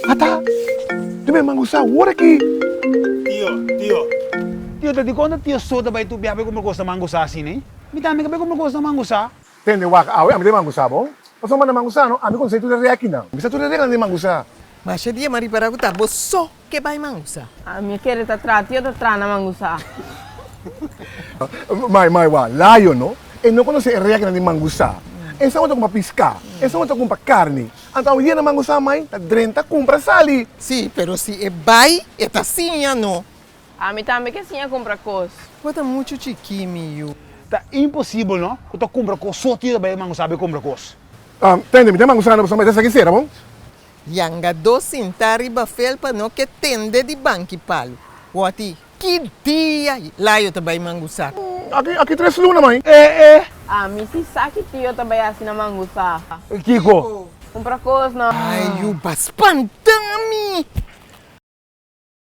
Ata, tu may mangusa, wala ki. Tio, tadi quando tio soda vai tu biar como gosta mangusa assim, né? Me dá me como gosta mangusa. Tende waka awe, ami de mangusa mo. Paso man na mangusa, no? Ami kung sa ito reaki na. Bisa tu reaki na de mangusa. Mas esse dia mari para gutar, só que vai mangusa. A minha querida tio tá trana mangusa. Mai, wa, layo, no? E não quando se reaki na de mangusa. Essa outra com pisca, essa outra com carne. Então, dia na mangusa, mãe, tá drenta, compra sali. Sim, pero se é vai, é assim, não. A mim também que assim compra coisa. Bota muito chiquinho. Tá impossível, não? Eu tô compra coisa, só tio vai mangusa vai compra coisa. Tende, me tem mangusa na pessoa, mas essa aqui será, bom? Yanga dos sentari felpa no que tende de banque palo. Wati, que dia lá eu também mangusar. Aqui 3 luna, mãe. A mim se sabe que tio também assim na mangusa. Kiko. Compra coisa não. Ai, o baspan